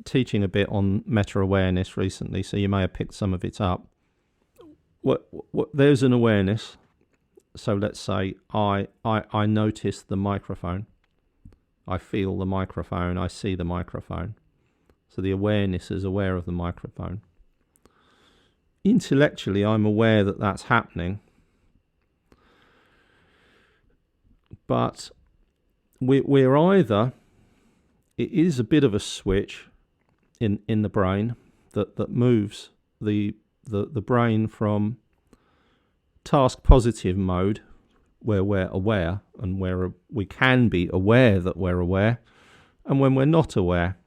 teaching a bit on meta-awareness recently, so you may have picked some of it up. There's an awareness. So let's say I notice the microphone. I feel the microphone. I see the microphone. So the awareness is aware of the microphone. Intellectually, I'm aware that that's happening. But we're either, it is a bit of a switch in the brain that moves the brain from task positive mode, where we're aware and where we can be aware that we're aware, and when we're not aware.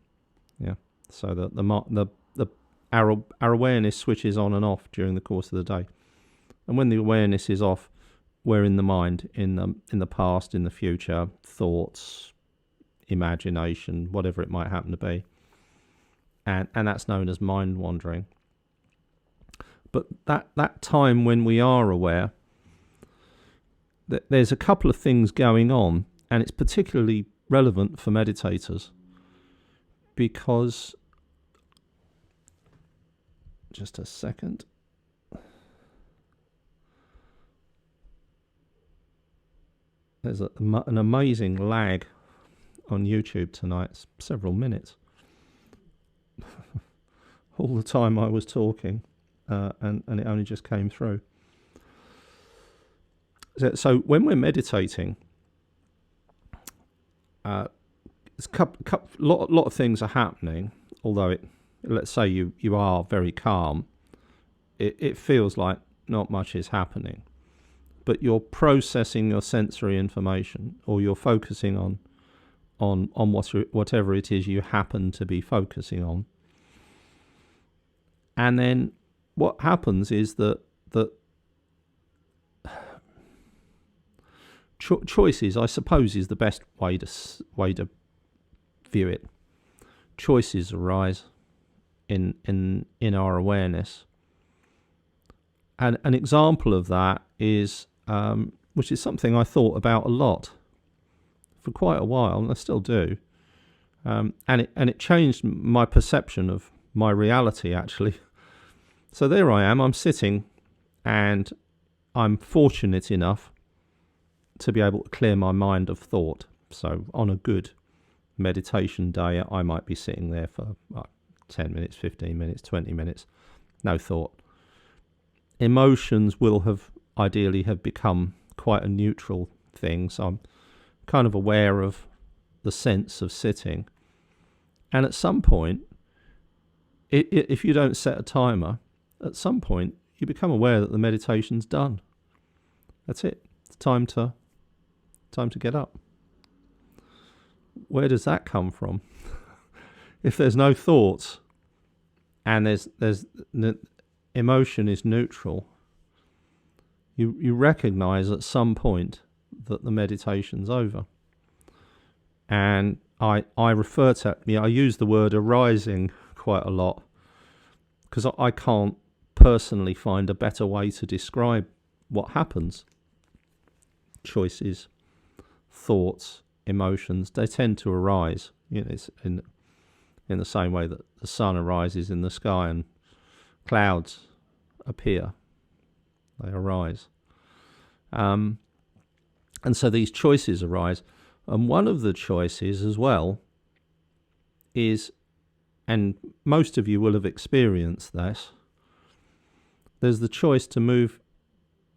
Yeah. So that our awareness switches on and off during the course of the day. And when the awareness is off, we're in the mind, in the past, in the future, thoughts, imagination, whatever it might happen to be. And that's known as mind wandering. But that time when we are aware, there's a couple of things going on, and it's particularly relevant for meditators because, just a second. There's an amazing lag on YouTube tonight, several minutes. All the time I was talking, and it only just came through. So when we're meditating, a lot of things are happening. Although let's say you are very calm, it feels like not much is happening. But you're processing your sensory information, or you're focusing on whatever it is you happen to be focusing on. And then what happens is that choices, I suppose, is the best way to view it. Choices arise in our awareness. And an example of that is, which is something I thought about a lot for quite a while, and I still do. And it changed my perception of my reality, actually. So there I am, I'm sitting, and I'm fortunate enough to be able to clear my mind of thought. So on a good meditation day, I might be sitting there for 10 minutes, 15 minutes, 20 minutes, no thought. Emotions will ideally have become quite a neutral thing, so I'm kind of aware of the sense of sitting. And at some point, if you don't set a timer, at some point you become aware that the meditation's done. That's it. It's time to get up. Where does that come from? If there's no thoughts and there's emotion is neutral, you recognize at some point that the meditation's over. And I refer to, I use the word arising quite a lot because I can't personally find a better way to describe what happens. Choices, thoughts, emotions, they tend to arise. It's in the same way that the sun arises in the sky and clouds appear. They arise. And so these choices arise. And one of the choices as well is, and most of you will have experienced this, there's the choice to move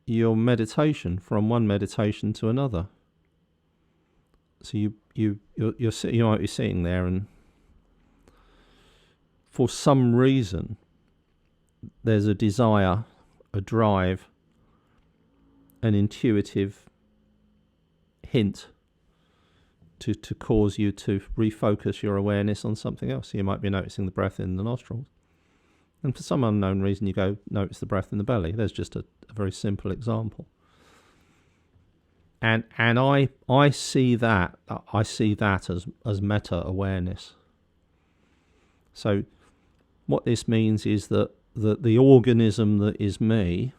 your meditation from one meditation to another. So you might be sitting there, and for some reason there's a desire, a drive, an intuitive hint to cause you to refocus your awareness on something else. So you might be noticing the breath in the nostrils, and for some unknown reason you go notice the breath in the belly. There's just a very simple example. And I see that as meta awareness. So what this means is that the organism that is me,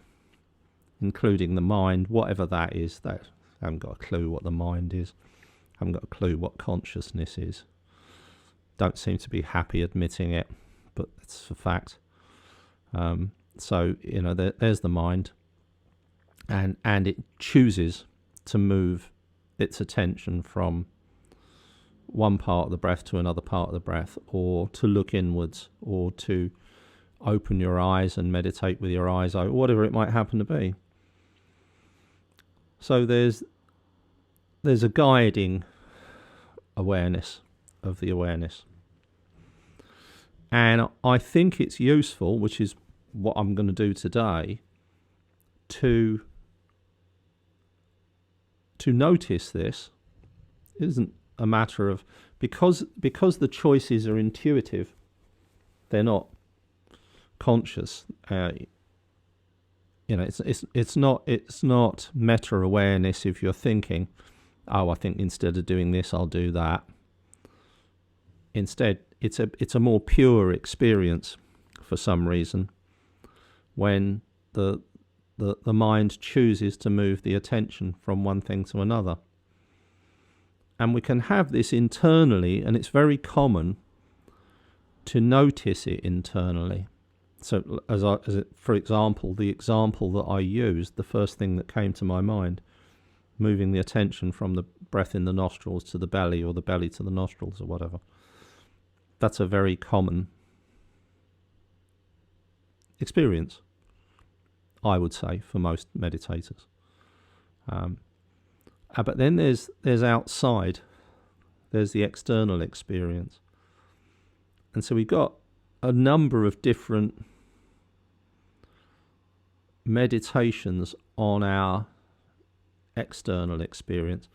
including the mind, whatever that is, that I haven't got a clue what the mind is, I haven't got a clue what consciousness is, don't seem to be happy admitting it, but it's a fact. So, there's the mind, and it chooses to move its attention from one part of the breath to another part of the breath, or to look inwards, or to open your eyes and meditate with your eyes open, whatever it might happen to be. So there's a guiding awareness of the awareness. And I think it's useful, which is what I'm going to do today, to notice this. It isn't a matter of, because the choices are intuitive, they're not conscious. It's not meta awareness if you're thinking, oh, I think instead of doing this, I'll do that. Instead, it's a more pure experience for some reason when the mind chooses to move the attention from one thing to another. And we can have this internally, and it's very common to notice it internally. So, for example, the example that I used, the first thing that came to my mind, moving the attention from the breath in the nostrils to the belly, or the belly to the nostrils, or whatever. That's a very common experience, I would say, for most meditators. But then there's outside, there's the external experience. And so we got a number of different meditations on our external experience,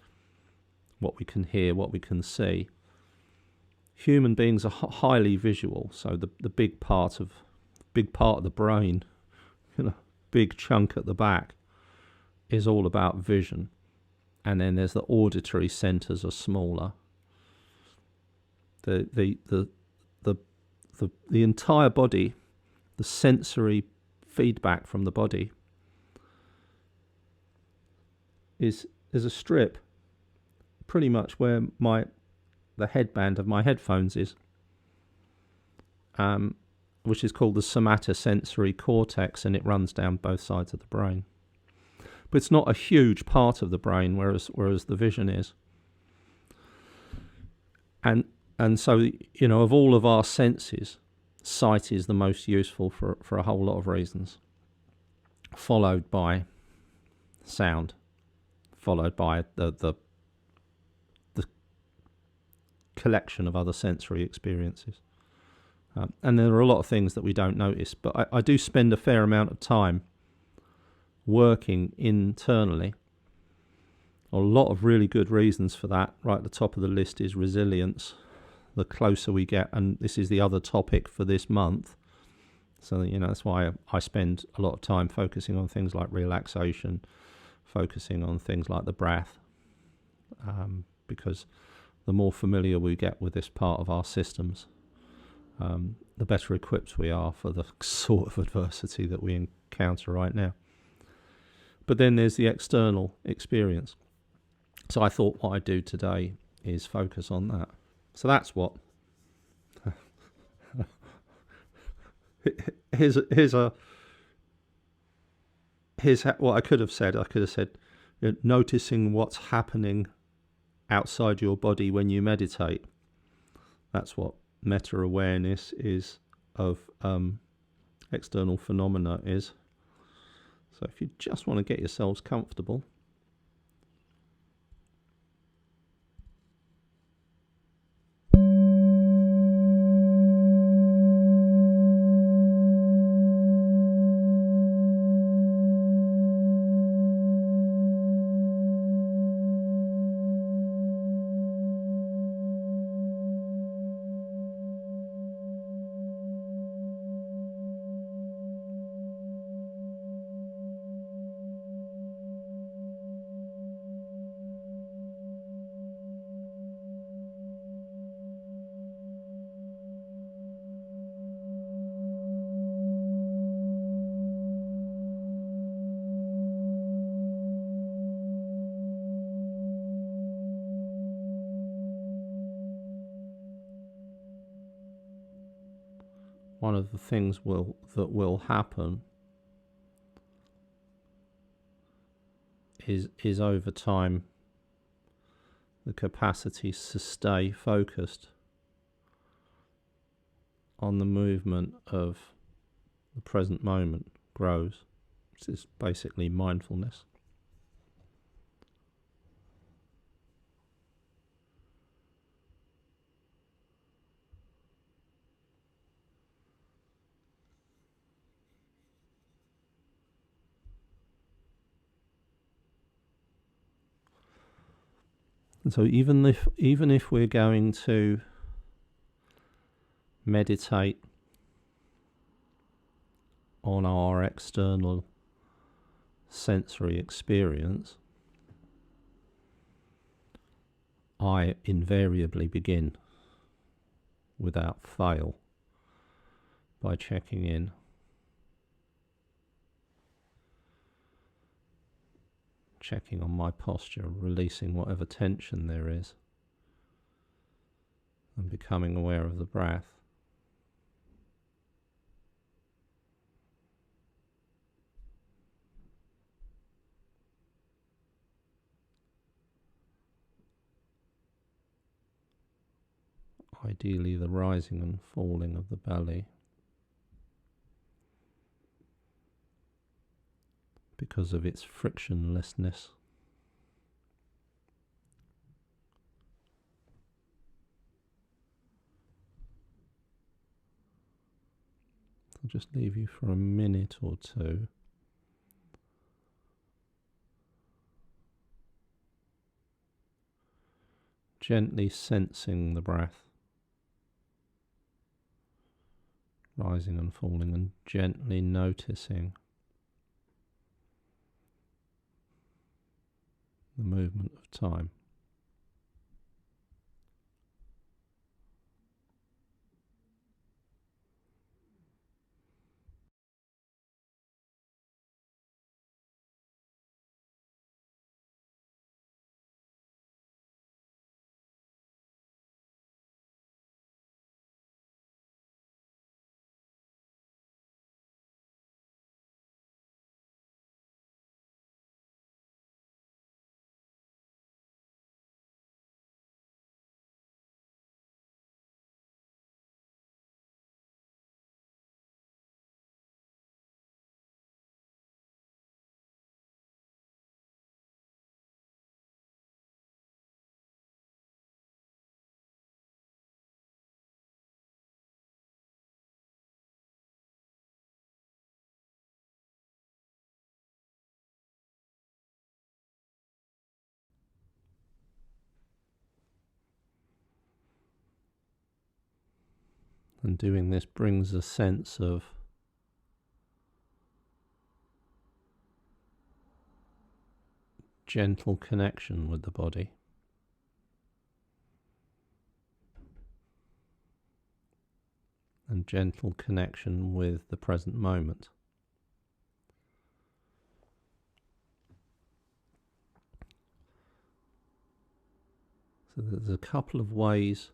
what we can hear, what we can see. Human beings are highly visual, so the big part of the brain, big chunk at the back, is all about vision. And then there's the auditory centers are smaller. The entire body, the sensory feedback from the body is a strip, pretty much where the headband of my headphones is, which is called the somatosensory cortex, and it runs down both sides of the brain. But it's not a huge part of the brain, whereas the vision is. And so, of all of our senses, sight is the most useful for a whole lot of reasons, followed by sound, followed by the collection of other sensory experiences. And there are a lot of things that we don't notice, but I do spend a fair amount of time working internally. A lot of really good reasons for that. Right at the top of the list is resilience. The closer we get, and this is the other topic for this month, so that's why I spend a lot of time focusing on things like relaxation, focusing on things like the breath, because the more familiar we get with this part of our systems, the better equipped we are for the sort of adversity that we encounter right now. But then there's the external experience. So I thought what I'd do today is focus on that. So that's what. Here's what I could have said. I could have said, noticing what's happening outside your body when you meditate. That's what meta-awareness is of external phenomena is. So if you just want to get yourselves comfortable, one of the things that will happen is over time the capacity to stay focused on the movement of the present moment grows. This is basically mindfulness. And so even if we're going to meditate on our external sensory experience, I invariably begin without fail by checking in. Checking on my posture, releasing whatever tension there is, and becoming aware of the breath. Ideally, the rising and falling of the belly, because of its frictionlessness. I'll just leave you for a minute or two. Gently sensing the breath, rising and falling, and gently noticing the movement of time. And doing this brings a sense of gentle connection with the body. And gentle connection with the present moment. So there's a couple of ways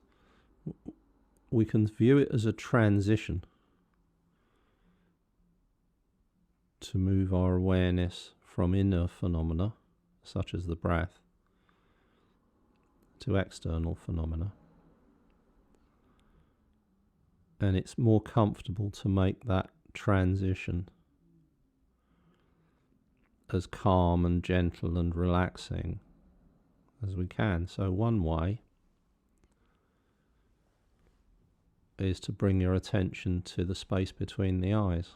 we can view it as a transition to move our awareness from inner phenomena, such as the breath, to external phenomena. And it's more comfortable to make that transition as calm and gentle and relaxing as we can. So one way is to bring your attention to the space between the eyes.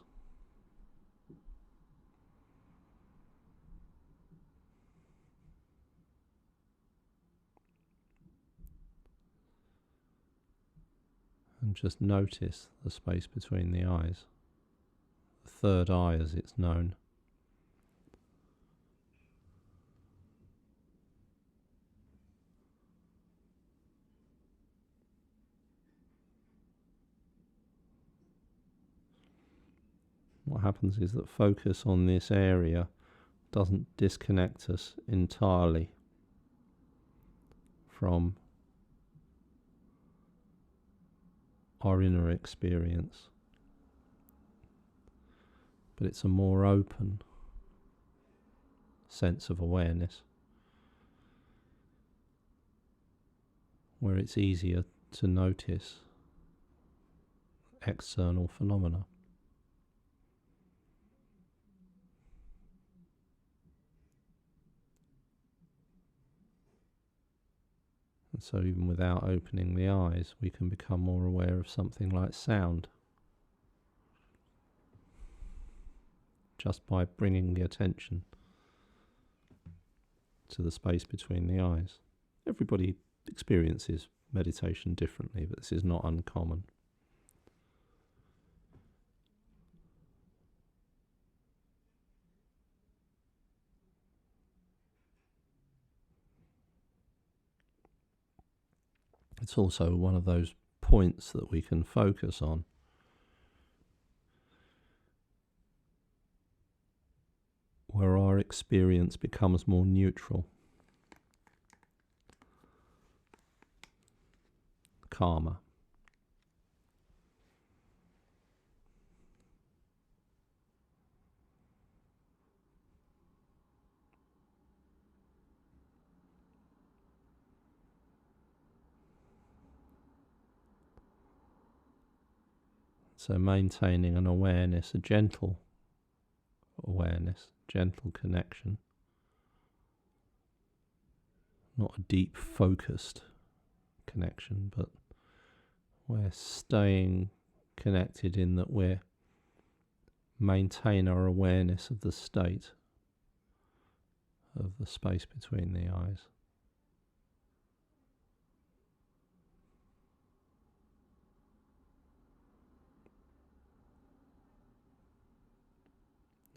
And just notice the space between the eyes. The third eye, as it's known. What happens is that focus on this area doesn't disconnect us entirely from our inner experience. but it's a more open sense of awareness, where it's easier to notice external phenomena. And so even without opening the eyes, we can become more aware of something like sound, just by bringing the attention to the space between the eyes. Everybody experiences meditation differently, but this is not uncommon. It's also one of those points that we can focus on where our experience becomes more neutral, calmer. So maintaining an awareness, a gentle awareness, gentle connection, not a deep focused connection, but we're staying connected in that we maintain our awareness of the state of the space between the eyes.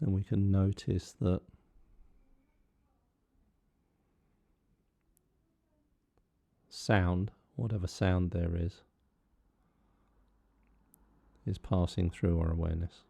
And we can notice that sound, whatever sound there is passing through our awareness.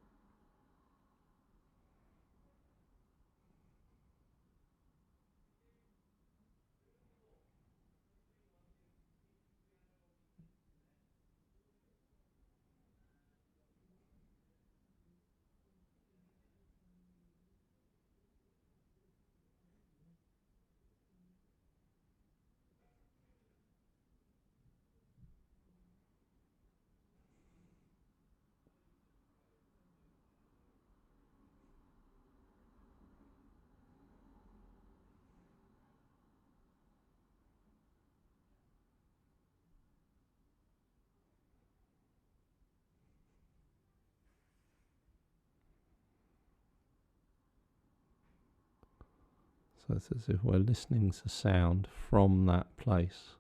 So it's as if we're listening to sound from that place,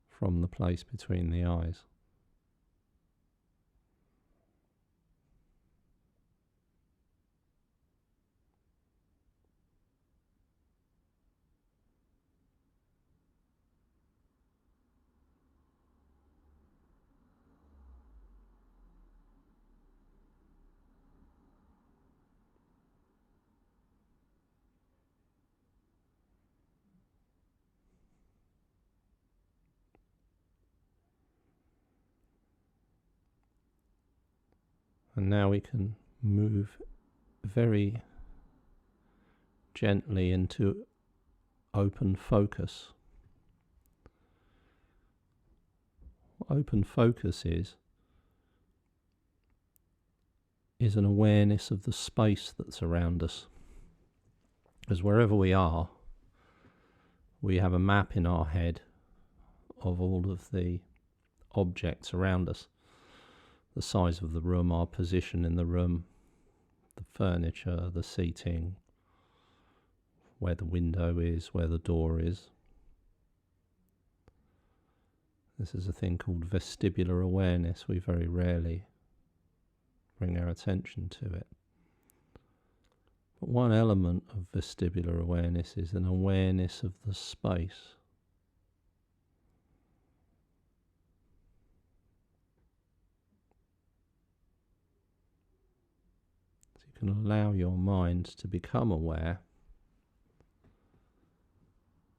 from the place between the eyes. And now we can move very gently into open focus. What open focus is an awareness of the space that's around us. Because wherever we are, we have a map in our head of all of the objects around us. The size of the room, our position in the room, the furniture, the seating, where the window is, where the door is. This is a thing called vestibular awareness. We very rarely bring our attention to it. But one element of vestibular awareness is an awareness of the space. So you can allow your mind to become aware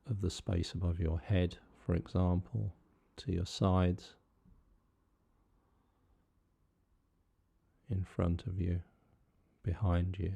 of the space above your head, for example, to your sides, in front of you, behind you.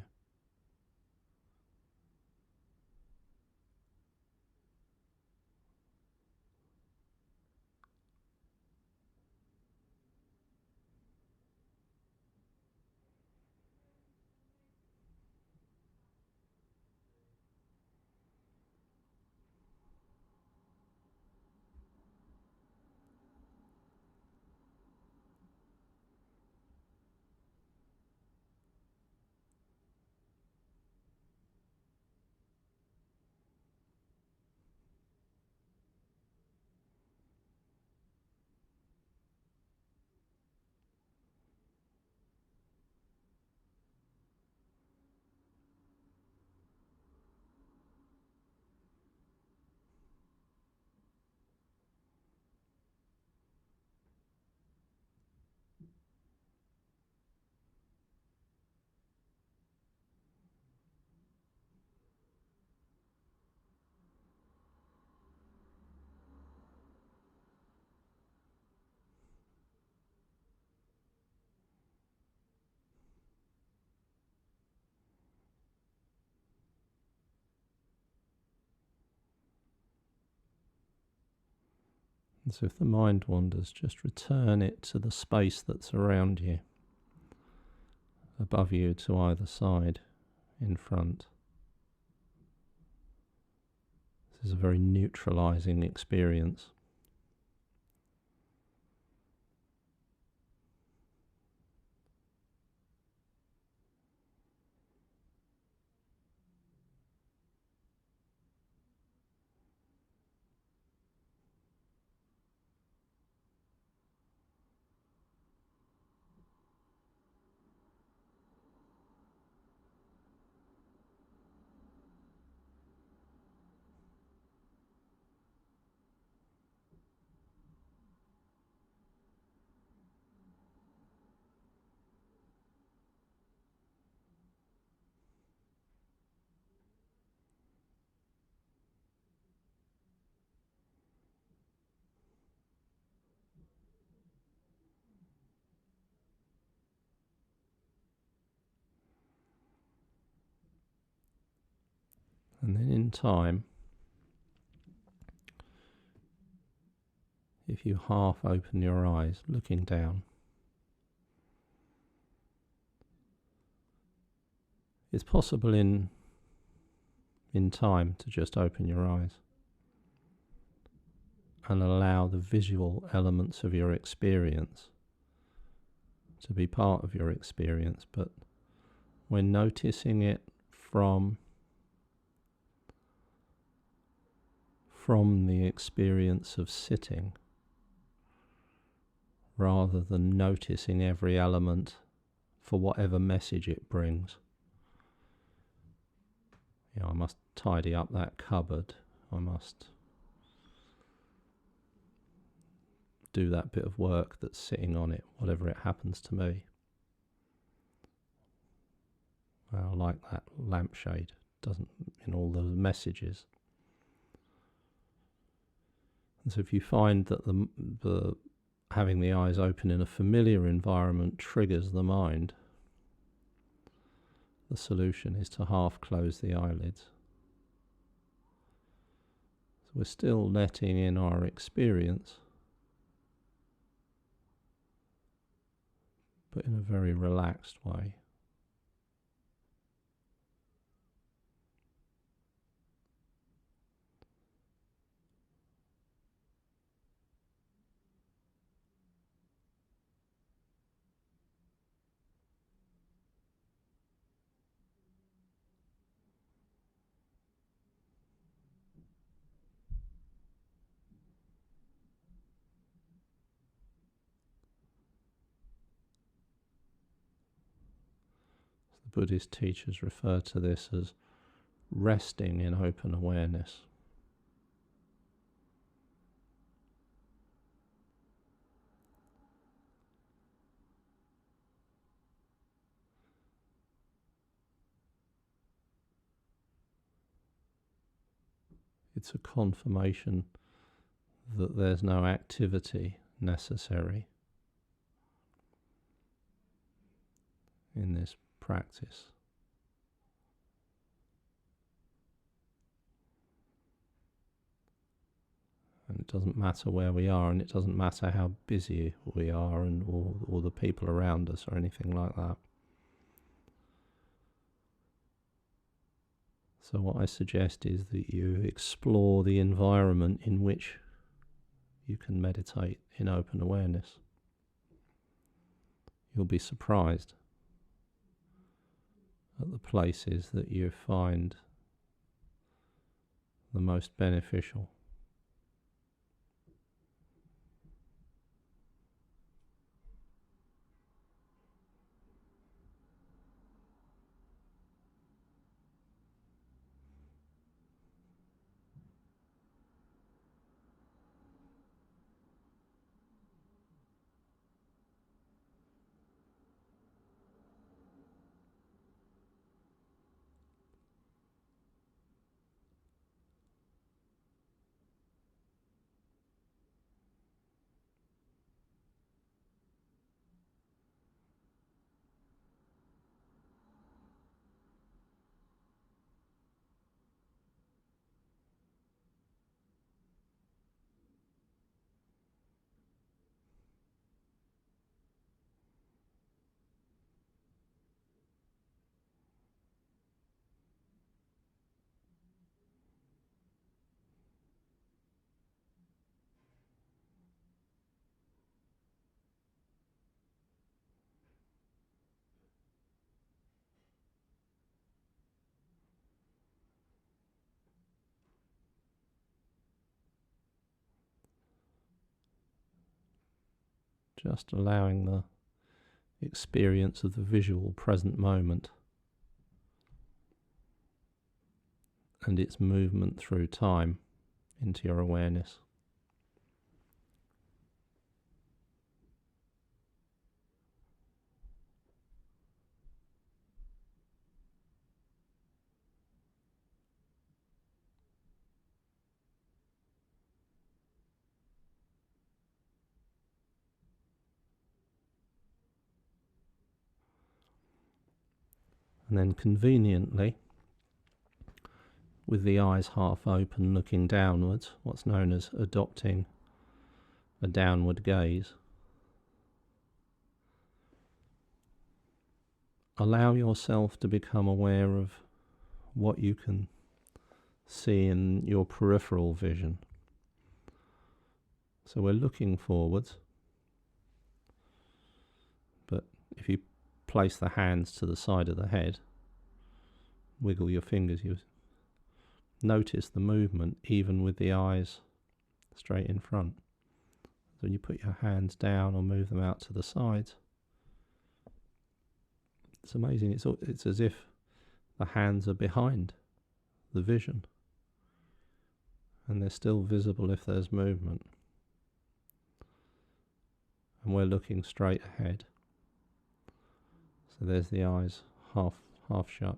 And so if the mind wanders, just return it to the space that's around you, above you, to either side, in front. This is a very neutralizing experience. And then in time, if you half open your eyes, looking down, it's possible in time to just open your eyes and allow the visual elements of your experience to be part of your experience, but when noticing it from the experience of sitting, rather than noticing every element for whatever message it brings. I must tidy up that cupboard, I must do that bit of work that's sitting on it, whatever it happens to be. I like that lampshade, doesn't, in all those messages. And so if you find that the having the eyes open in a familiar environment triggers the mind, the solution is to half close the eyelids. So we're still letting in our experience, but in a very relaxed way. The Buddhist teachers refer to this as resting in open awareness. It's a confirmation that there's no activity necessary. in this practice. And it doesn't matter where we are, and it doesn't matter how busy we are and or the people around us or anything like that. So what I suggest is that you explore the environment in which you can meditate in open awareness. You'll be surprised at the places that you find the most beneficial. Just allowing the experience of the visual present moment and its movement through time into your awareness. And then conveniently, with the eyes half open, looking downwards, what's known as adopting a downward gaze, allow yourself to become aware of what you can see in your peripheral vision. So we're looking forwards, but if you place the hands to the side of the head, wiggle your fingers, you notice the movement even with the eyes straight in front. So when you put your hands down or move them out to the sides, it's amazing. It's as if the hands are behind the vision and they're still visible if there's movement. And we're looking straight ahead. So there's the eyes half shut,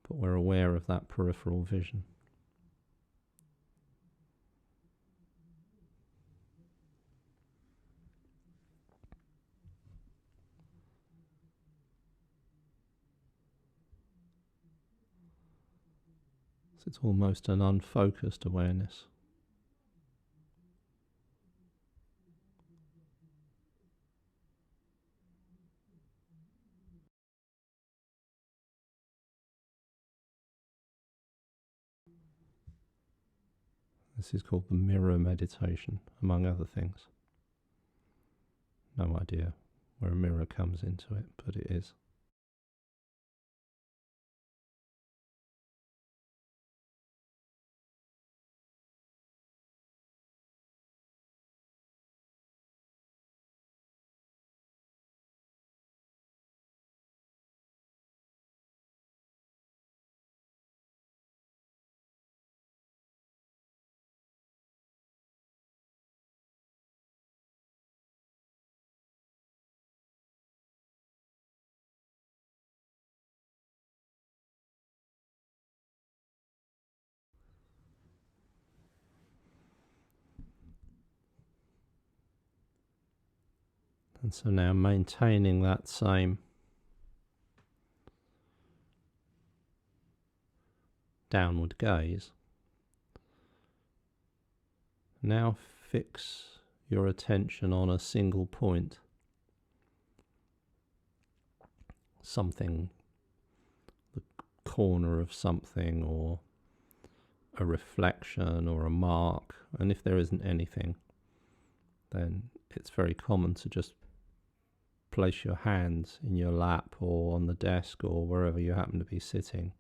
but we're aware of that peripheral vision. So it's almost an unfocused awareness. This is called the mirror meditation, among other things. No idea where a mirror comes into it, but it is. And so now maintaining that same downward gaze, now fix your attention on a single point, something, the corner of something, or a reflection or a mark. And if there isn't anything, then it's very common to just place your hands in your lap or on the desk or wherever you happen to be sitting,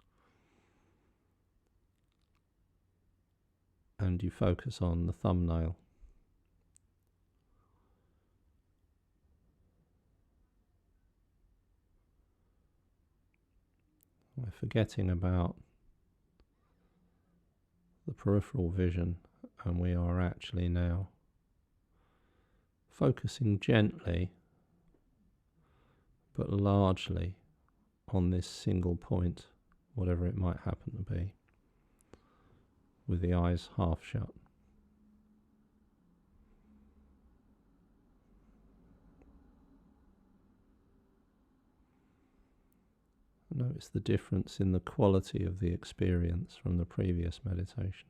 and you focus on the thumbnail. We're forgetting about the peripheral vision, and we are actually now focusing gently but largely on this single point, whatever it might happen to be, with the eyes half shut. Notice the difference in the quality of the experience from the previous meditation.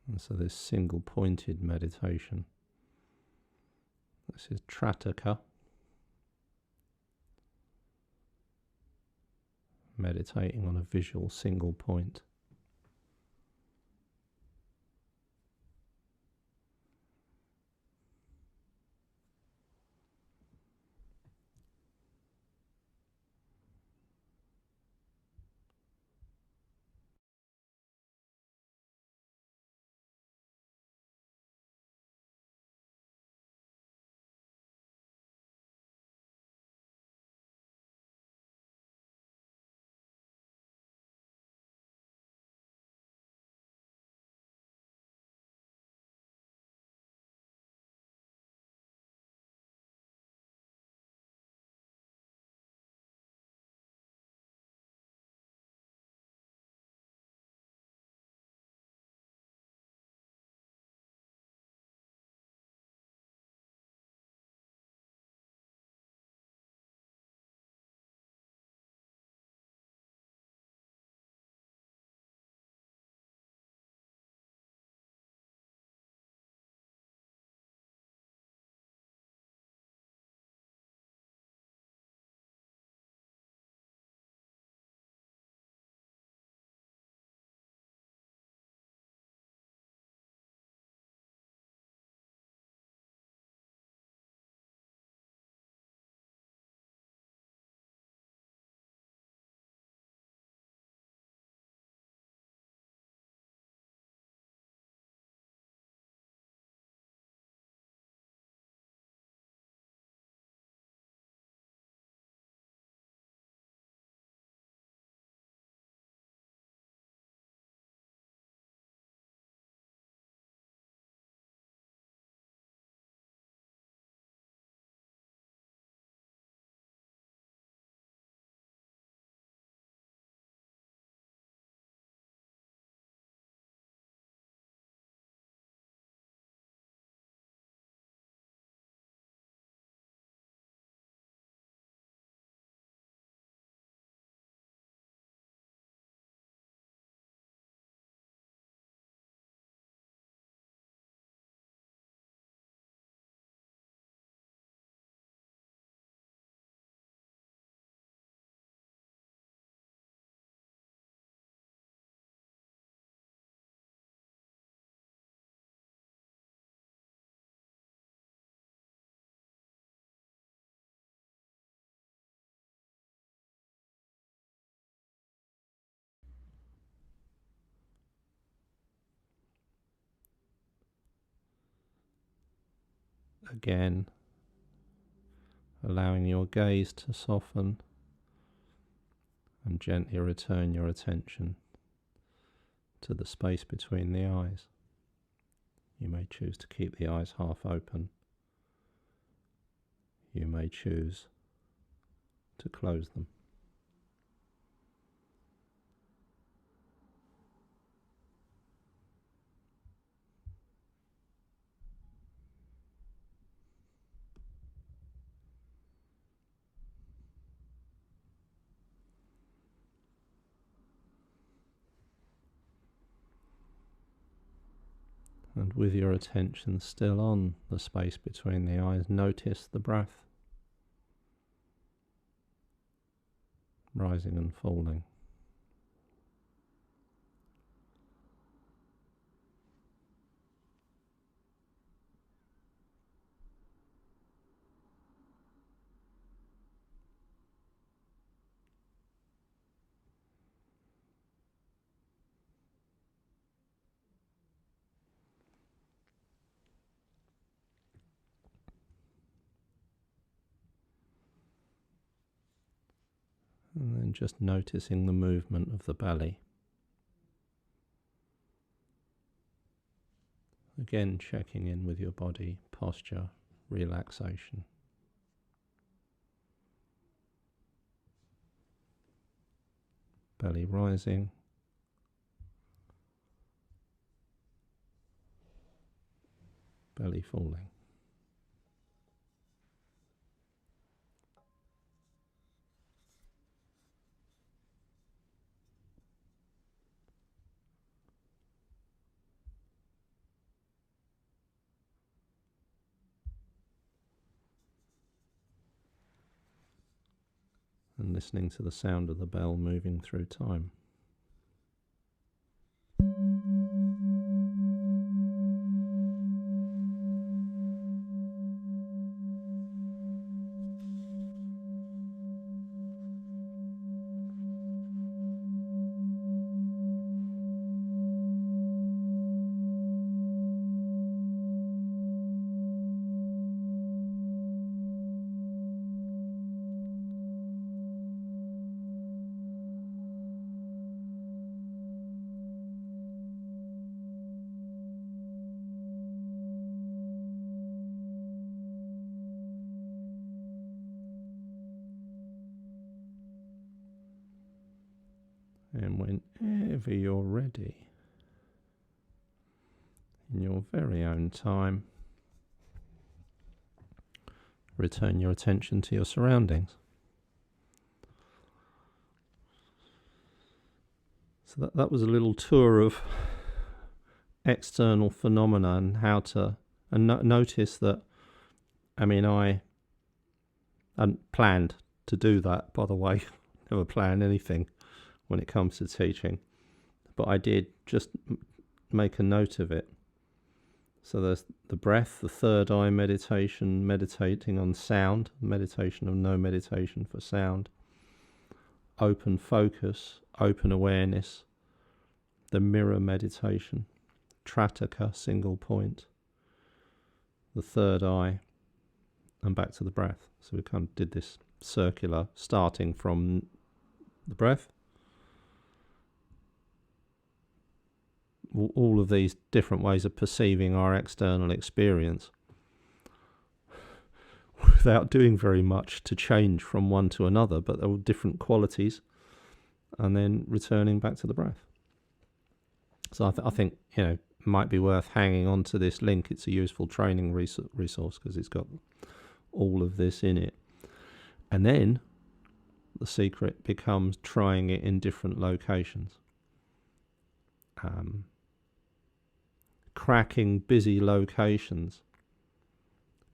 And so this single pointed meditation, this is Trataka, meditating on a visual single point. Again, allowing your gaze to soften and gently return your attention to the space between the eyes. You may choose to keep the eyes half open. You may choose to close them. And with your attention still on the space between the eyes, notice the breath rising and falling. And then just noticing the movement of the belly. Again, checking in with your body, posture, relaxation. Belly rising. Belly falling. And listening to the sound of the bell moving through time. And whenever you're ready, in your very own time, return your attention to your surroundings. So that was a little tour of external phenomena and how to notice that. I mean, I hadn't planned to do that, by the way. Never plan anything when it comes to teaching, but I did just make a note of it. So there's the breath, the third eye meditation, meditating on sound, meditation of no meditation for sound, open focus, open awareness, the mirror meditation, Trataka, single point, the third eye, and back to the breath. So we kind of did this circular, starting from the breath, all of these different ways of perceiving our external experience without doing very much to change from one to another, but they're all different qualities, and then returning back to the breath. So I think, might be worth hanging on to this link. It's a useful training resource because it's got all of this in it. And then the secret becomes trying it in different locations. Cracking busy locations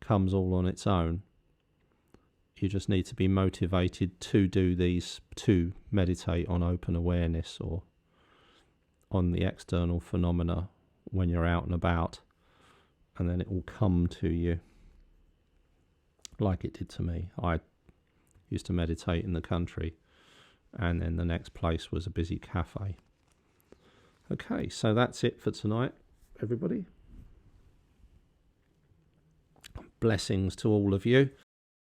comes all on its own. You just need to be motivated to do these, to meditate on open awareness or on the external phenomena when you're out and about, and then it will come to you like it did to me. I used to meditate in the country, and then the next place was a busy cafe. Okay, so that's it for tonight, everybody. Blessings to all of you.